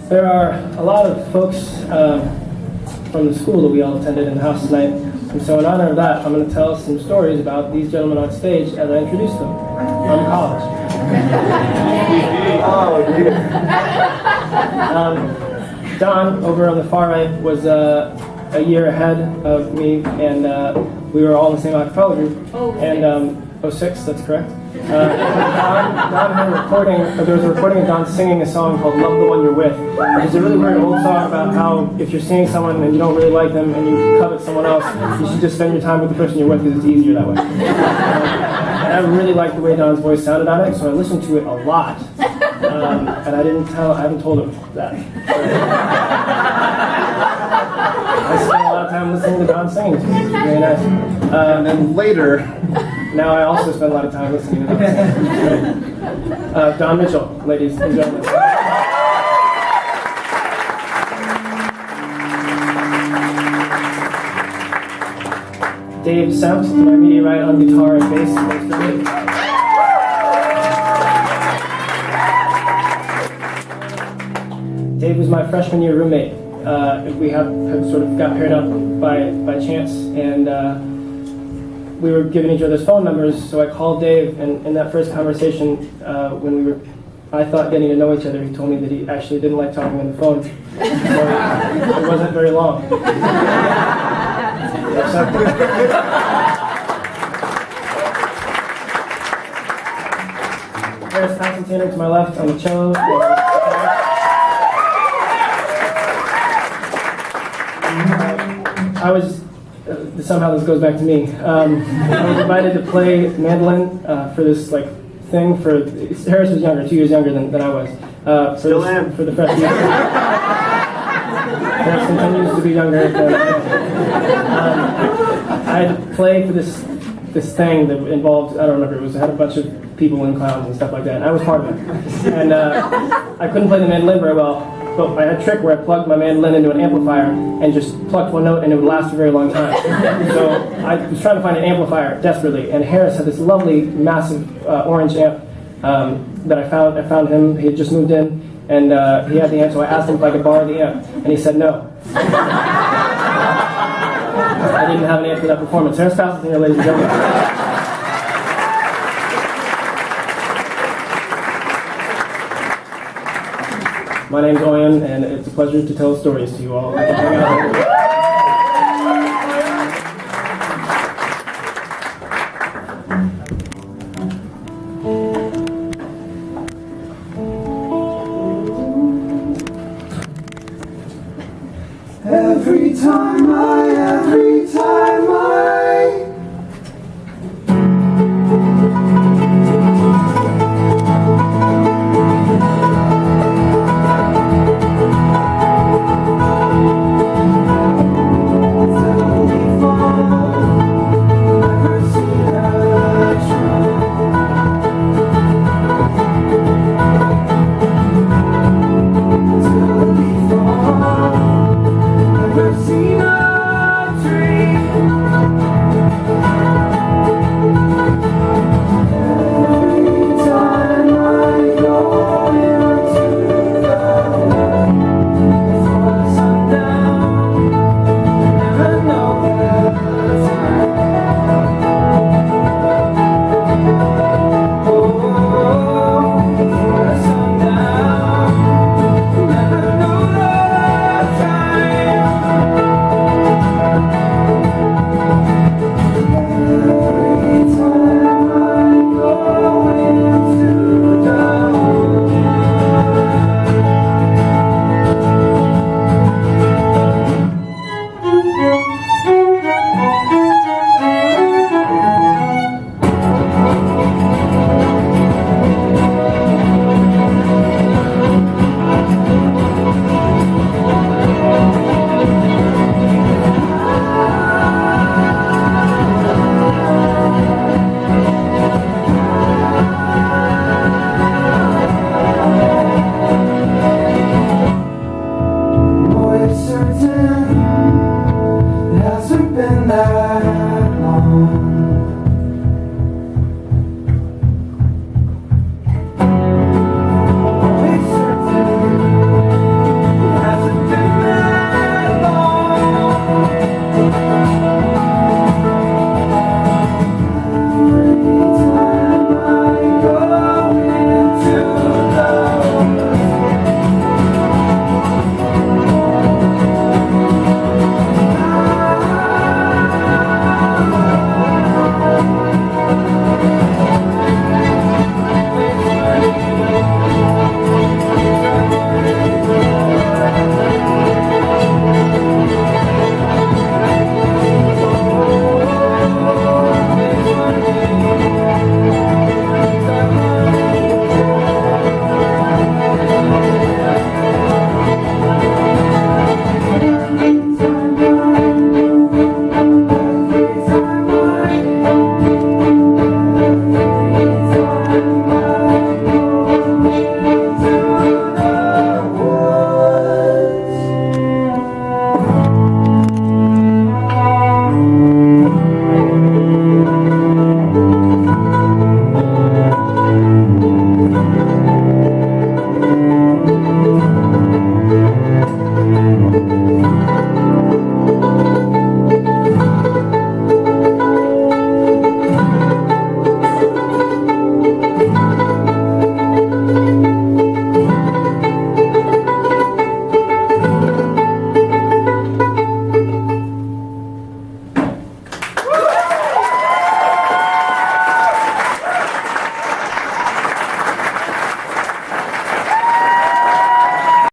There are a lot of folks from the school that we all attended in the house tonight, and so in honor of that, I'm going to tell some stories about these gentlemen on stage as I introduce them from college. Don, over on the far right, was a year ahead of me, and we were all in the same acapella group. And 06, that's correct. Don had a recording. There was a recording of Don singing a song called "Love the One You're With," which is a really weird old song about how if you're seeing someone and you don't really like them and you covet someone else, you should just spend your time with the person you're with because it's easier that way. And I really liked the way Don's voice sounded on it, so I listened to it a lot. And I haven't told him that. I spent a lot of time listening to Don singing. It's very nice. And then later, now I also spend a lot of time listening to Don sing. Don Mitchell, ladies and gentlemen. Dave South, to my immediate right on guitar and bass. Dave was my freshman year roommate. We had sort of got paired up by chance, and we were giving each other's phone numbers. So I called Dave, and in that first conversation, when I thought getting to know each other, he told me that he actually didn't like talking on the phone. So it wasn't very long. Harris Constantine to my left on the cello. I was, somehow this goes back to me. I was invited to play mandolin for this thing for, Harris was younger, 2 years younger than I was. For the freshman year. Harris continues to be younger. I had to play for this thing that involved, I don't remember, it had a bunch of people in clowns and stuff like that, and I was part of it. And I couldn't play the mandolin very well, but I had a trick where I plugged my mandolin into an amplifier and just plucked one note and it would last a very long time. So I was trying to find an amplifier desperately, and Harris had this lovely, massive orange amp that I found. I found him, he had just moved in, and he had the amp, so I asked him if I could borrow the amp, and he said no. I didn't have an amp for that performance. Harris Constantine here, ladies and gentlemen. My name's Oyen, and it's a pleasure to tell stories to you all.